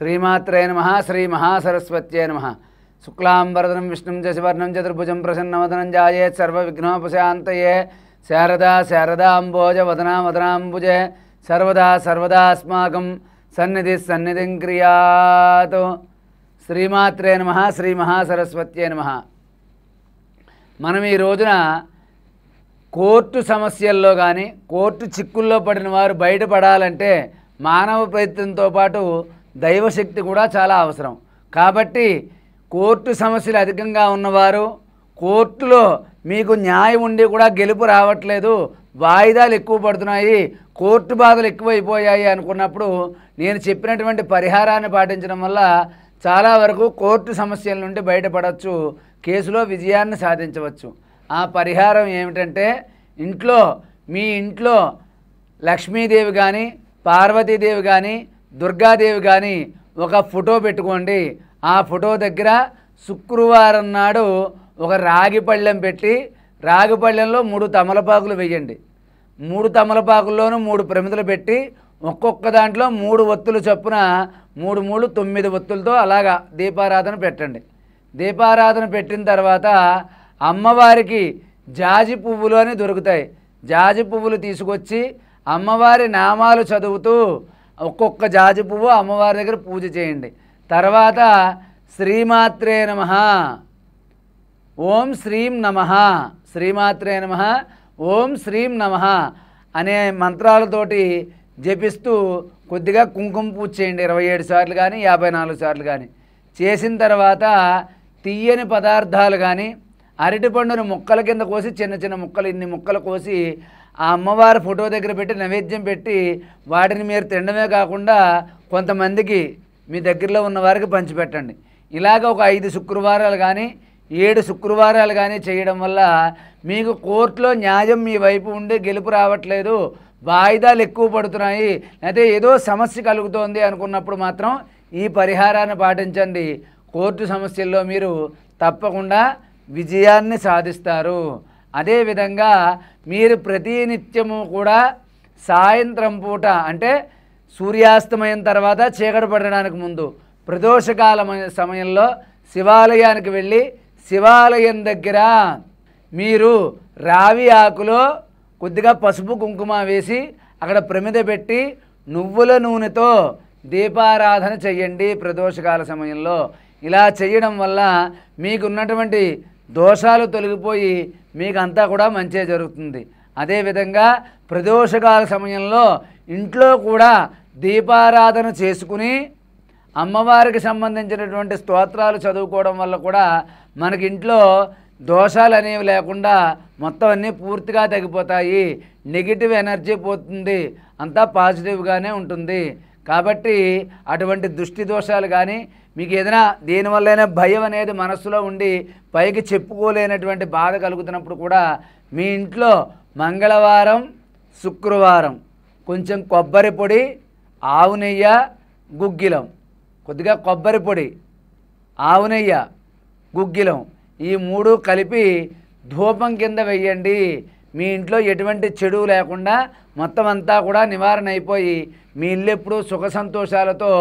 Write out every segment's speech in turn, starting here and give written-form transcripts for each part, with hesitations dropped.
శ్రీమాత్రే నమః శ్రీ మహాసరస్వత్యై నమః. శుక్లాంబరదనం విష్ణుం శశివర్ణం చతుర్భుజం ప్రసన్నవదనం ధ్యాయేత్ సర్వవిఘ్నోపశాంతయే. శారదా శారదాంబోజ వదనా వదనాంబుజే సర్వదా సర్వదాస్మాకం సన్నిధి సన్నిధిం క్రియాతు. శ్రీమాత్రే నమః శ్రీ మహాసరస్వత్యై నమః. మనం ఈ రోజున కోర్టు సమస్యల్లో కానీ కోర్టు చిక్కుల్లో పడిన వారు బయటపడాలంటే మానవ ప్రయత్నంతో పాటు దైవశక్తి కూడా చాలా అవసరం. కాబట్టి కోర్టు సమస్యలు అధికంగా ఉన్నవారు, కోర్టులో మీకు న్యాయం ఉండి కూడా గెలుపు రావట్లేదు, వాయిదాలు ఎక్కువ పడుతున్నాయి, కోర్టు బాధలు ఎక్కువైపోయాయి అనుకున్నప్పుడు నేను చెప్పినటువంటి పరిహారాన్ని పాటించడం వల్ల చాలా వరకు కోర్టు సమస్యల నుండి బయటపడవచ్చు, కేసులో విజయాన్ని సాధించవచ్చు. ఆ పరిహారం ఏమిటంటే, మీ ఇంట్లో లక్ష్మీదేవి కానీ పార్వతీదేవి కానీ దుర్గాదేవి కానీ ఒక ఫోటో పెట్టుకోండి. ఆ ఫోటో దగ్గర శుక్రవారం నాడు ఒక రాగి పళ్ళెం పెట్టి రాగి పళ్ళెంలో 3 తమలపాకులు వేయండి. 3 తమలపాకుల్లోనూ 3 ప్రమిదలు పెట్టి ఒక్కొక్క దాంట్లో 3 ఒత్తులు చొప్పున 3 3 9 ఒత్తులతో అలాగా దీపారాధన పెట్టండి. దీపారాధన పెట్టిన తర్వాత అమ్మవారికి జాజి పువ్వులు అని దొరుకుతాయి. జాజి పువ్వులు తీసుకొచ్చి అమ్మవారి నామాలు చదువుతూ ఒక్కొక్క జాజి పువ్వు అమ్మవారి దగ్గర పూజ చేయండి. తర్వాత శ్రీమాత్రే నమః, ఓం శ్రీం నమః, శ్రీమాత్రే నమః, ఓం శ్రీం నమః అనే మంత్రాలతోటి జపిస్తూ కొద్దిగా కుంకుమ పూజ చేయండి. 27 సార్లు కానీ 54 సార్లు కానీ చేసిన తర్వాత తీయని పదార్థాలు కానీ అరటిపండును ముక్కల కింద కోసి చిన్న చిన్న ముక్కలు ఇన్ని ముక్కలు కోసి ఆ అమ్మవారి ఫోటో దగ్గర పెట్టి నైవేద్యం పెట్టి వాటిని మీరు తినడమే కాకుండా కొంతమందికి మీ దగ్గరలో ఉన్న వారికి పంచిపెట్టండి. ఇలాగ ఒక 5 శుక్రవారాలు కానీ 7 శుక్రవారాలు కానీ చేయడం వల్ల మీకు కోర్టులో న్యాయం మీ వైపు ఉండి గెలుపు రావట్లేదు, వాయిదాలు ఎక్కువ పడుతున్నాయి, అయితే ఏదో సమస్య కలుగుతోంది అనుకున్నప్పుడు మాత్రం ఈ పరిహారాన్ని పాటించండి. కోర్టు సమస్యల్లో మీరు తప్పకుండా విజయాన్ని సాధిస్తారు. అదేవిధంగా మీరు ప్రతినిత్యము కూడా సాయంత్రం పూట అంటే సూర్యాస్తమయం తర్వాత చీకటి పడడానికి ముందు ప్రదోషకాల సమయంలో శివాలయానికి వెళ్ళి శివాలయం దగ్గర మీరు రావి ఆకులో కొద్దిగా పసుపు కుంకుమ వేసి అక్కడ ప్రమిద పెట్టి నువ్వుల నూనెతో దీపారాధన చెయ్యండి ప్రదోషకాల సమయంలో. ఇలా చేయడం వల్ల మీకున్నటువంటి దోషాలు తొలగిపోయి మీకంతా కూడా మంచి జరుగుతుంది. అదేవిధంగా ప్రదోషకాల సమయంలో ఇంట్లో కూడా దీపారాధన చేసుకుని అమ్మవారికి సంబంధించినటువంటి స్తోత్రాలు చదువుకోవడం వల్ల కూడా మనకి ఇంట్లో దోషాలు అనేవి లేకుండా మొత్తం అన్నీ పూర్తిగా తగ్గిపోతాయి, నెగిటివ్ ఎనర్జీ పోతుంది, అంతా పాజిటివ్గానే ఉంటుంది. కాబట్టి అటువంటి దృష్టి దోషాలు కానీ మీకు ఏదైనా దేనివల్లైనా భయం అనేది మనస్సులో ఉండి పైకి చెప్పుకోలేనటువంటి బాధ కలుగుతున్నప్పుడు కూడా మీ ఇంట్లో మంగళవారం శుక్రవారం కొంచెం కొబ్బరి పొడి, ఆవు నెయ్యి, గుగ్గిలం, కొద్దిగా కొబ్బరి పొడి, ఆవు నెయ్యి, గుగ్గిలం ఈ 3 కలిపి ధూపం కింద వెయ్యండి. మీ ఇంట్లో ఎటువంటి చెడు లేకుండా మొత్తం అంతా కూడా నివారణ అయిపోయి మీ ఇల్లు ఎప్పుడూ సుఖ సంతోషాలతో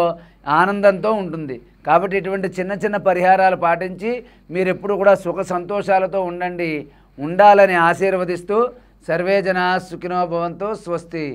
ఆనందంతో ఉంటుంది. కాబట్టి ఇటువంటి చిన్న చిన్న పరిహారాలు పాటించి మీరు ఎప్పుడు కూడా సుఖ సంతోషాలతో ఉండాలని ఆశీర్వదిస్తూ సర్వే జనా సుఖినో భవంతు. స్వస్తి.